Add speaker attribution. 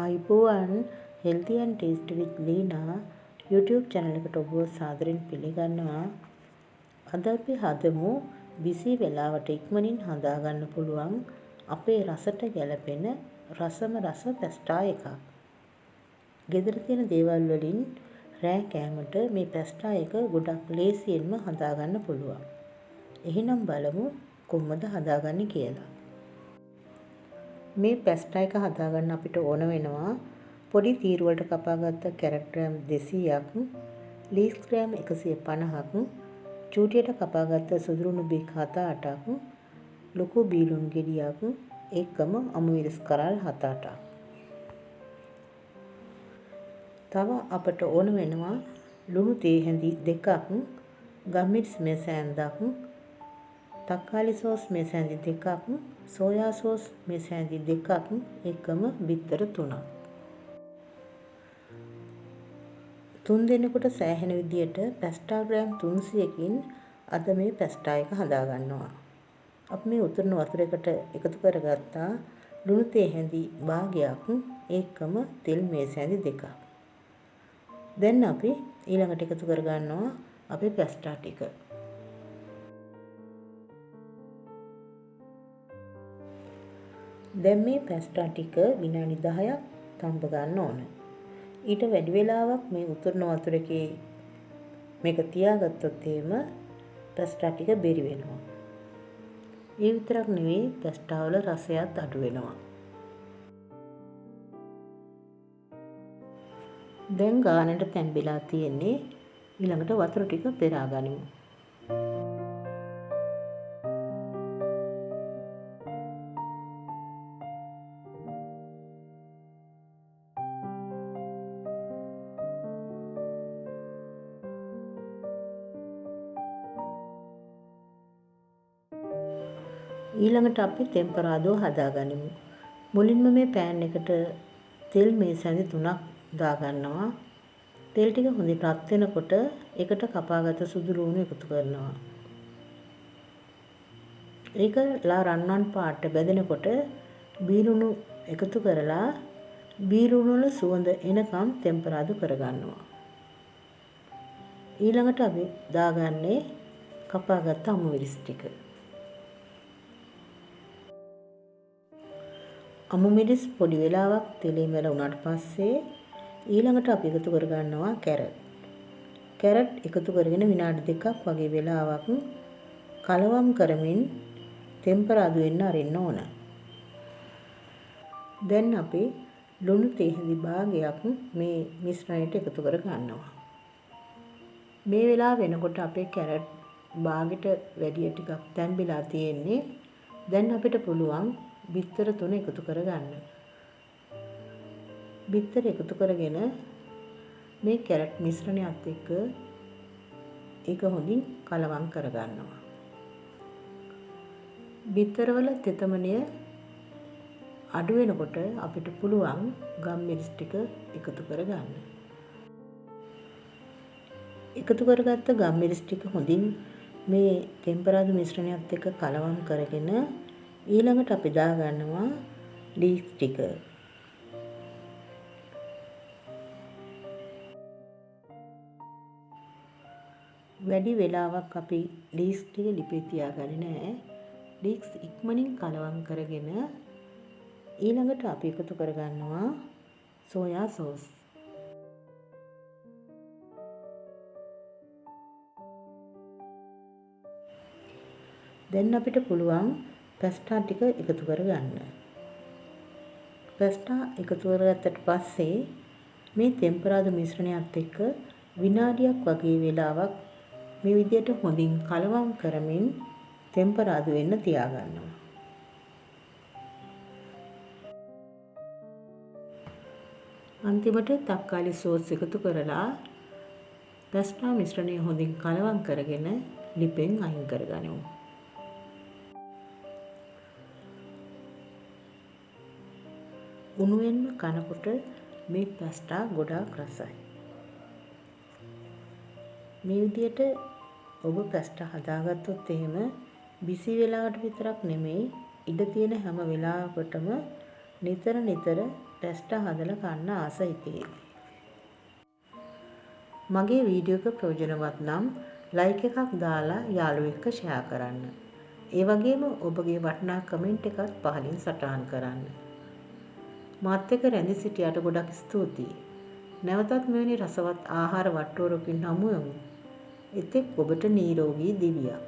Speaker 1: ආයුබෝවන් healthy and tasty with Leena YouTube channel එකට ඔබව සාදරයෙන් පිළිගන්නවා. අද අපි හදමු busy වෙලාවට ඉක්මනින් හදා ගන්න පුළුවන් අපේ රසට ගැලපෙන රසම රස පැස්ටා එකක්. ගෙදර තියෙන දේවල් වලින් රෑ කෑමට මේ පැස්ටා එක ගොඩක් ලේසියෙන්ම හදා ගන්න පුළුවන්. එහෙනම් බලමු කොහොමද හදාගන්නේ කියලා. මේ පැස්ටා එක හදාගන්න අපිට ඕන වෙනවා පොඩි තීරු වලට කපාගත්ත කැරට් ග්‍රෑම් 200ක්, ලීස් ග්‍රෑම් 150ක්, චූටියට කපාගත්ත සුදුරුණු බික් 7-8ක්, ලොකු බීලුණු ගෙඩියක්, එකම අමුමිරිස් කරල් 7-8ක්. තව අපට ඕන වෙනවා ලුණු තේ හැඳි 2ක්, ගම්මිරිස් මේස ඇඳක්, තක්කාලි සෝස් මේස හැඳි 2ක්, සෝයා සෝස් මේස හැඳි 2ක්, එකම බිත්තර 3ක්. තුන් දෙනෙකුට සෑහෙන විදියට පැස්ටා ග්‍රෑම් 300කින් අද මේ පැස්ටා එක හදා ගන්නවා. අපි මේ උතුරන වතුරයකට එකතු කරගත්තා ලුණු තේ හැඳි භාගයක්, එකම තෙල් මේස හැඳි 2ක්. දැන් අපි ඊළඟට එකතු කරගන්නවා අපේ පැස්ටා ටික. දැන් මේ පැස්ටා ටික විනාඩි 10ක් තම්බ ගන්න ඕන. ඊට වැඩි වෙලාවක් මේ උතුරන වතුරේ මේක තියාගත්තොත් එහෙම පැස්ටා ටික බෙරි වෙනවා. ඒ විතරක් නෙවෙයි පැස්ටා වල රසයත් අඩු වෙනවා. දැන් ගානට තැම්බිලා තියෙන්නේ. ඊළඟට වතුර ටික පෙරා ගනිමු. ඊළඟට අපි ටෙම්පරාදෝ හදාගනිමු. මුලින්ම මේ පෑන් එකට තෙල් මේස හැඳි 3ක් දාගන්නවා. තෙල් ටික හොඳින් රත් වෙනකොට ඒකට කපාගත්ත සුදු ලුණු එකතු කරනවා. ඒකලා රන්වන් පාට බැදෙනකොට බීලුණු එකතු කරලා බීලුණු වල සුවඳ එනකම් ටෙම්පරාදෝ කරගන්නවා. ඊළඟට අපි දාගන්නේ කපාගත්ත අමුමිරිස් ටික. අමුමිරිස් පොඩි වෙලාවක් තෙලෙන් වැල වුණාට පස්සේ ඊළඟට අපි එකතු කරගන්නවා කැරට්. කැරට් එකතු කරගෙන විනාඩි 2ක් වගේ වෙලාවක් කලවම් කරමින් ටෙම්පරාදු වෙන්න අරින්න ඕන. දැන් අපි ලුණු තේ හැඳි භාගයක් මේ මිශ්‍රණයට එකතු කරගන්නවා. මේ වෙලාව වෙනකොට අපේ කැරට් භාගෙට වැඩි ටිකක් තැම්බිලා තියෙන්නේ. දැන් අපිට පුළුවන් බිත්තර 3 එකතු කරගන්න. බිත්තර එකතු කරගෙන මේ කැරට් මිශ්‍රණයත් එක්ක ඒක හොඳින් කලවම් කරගන්නවා. බිත්තරවල තෙතමනය අඩු වෙනකොට අපිට පුළුවන් ගම්මිරිස් ටික එකතු කරගන්න. එකතු කරගත්ත ගම්මිරිස් ටික හොඳින් මේ ටෙම්පරාදු මිශ්‍රණයත් එක්ක කලවම් කරගෙන ඊළඟට අපි දාගන්නවා ලීක්ස් ටික. වැඩි වෙලාවක් අපි ලීක්ස් ටික ලිපේ තියාගන්නේ නැහැ. ලීක්ස් ඉක්මනින් කලවම් කරගෙන ඊළඟට අපි එකතු කරගන්නවා සෝයා සෝස්. දැන් අපිට පුළුවන් පැස්ටා ටික එකතු කරගන්න. පැස්ටා එකතු කරගත්තට පස්සේ මේ ටෙම්පරාදු මිශ්‍රණයත් එක්ක විනාඩියක් වගේ වෙලාවක් මේ විදිහට හොඳින් කලවම් කරමින් ටෙම්පරාදු වෙන්න තියාගන්නවා. අන්තිමට තක්කාලි සෝස් එකතු කරලා පැස්ටා මිශ්‍රණය හොඳින් කලවම් කරගෙන ලිපෙන් අයින් කරගනිමු. උණුවෙන්ම කනකොට මේ පැස්ටා ගොඩාක් රසයි. මේ විදිහට ඔබ පැස්ටා හදාගත්තොත් එහෙම බිසි වෙලාවට විතරක් නෙමෙයි ඉඩ තියෙන හැම වෙලාවකටම නිතර නිතර ටෙස්ට් හදලා කන්න ආස හිතේ. මගේ වීඩියෝ එක ප්‍රයෝජනවත් නම් ලයික් එකක් දාලා යාළුවෙක් එක්ක ෂෙයා කරන්න. ඒ වගේම ඔබගේ වටිනා කමෙන්ට් එකත් පහලින් සටහන් කරන්න. මාත් එක්ක රැඳී සිටියට ගොඩක් ස්තුතියි. නැවතත් මෙවැනි රසවත් ආහාර වට්ටෝරුවකින් හමු වෙමු. එතෙක් ඔබට නිරෝගී දිවියක්.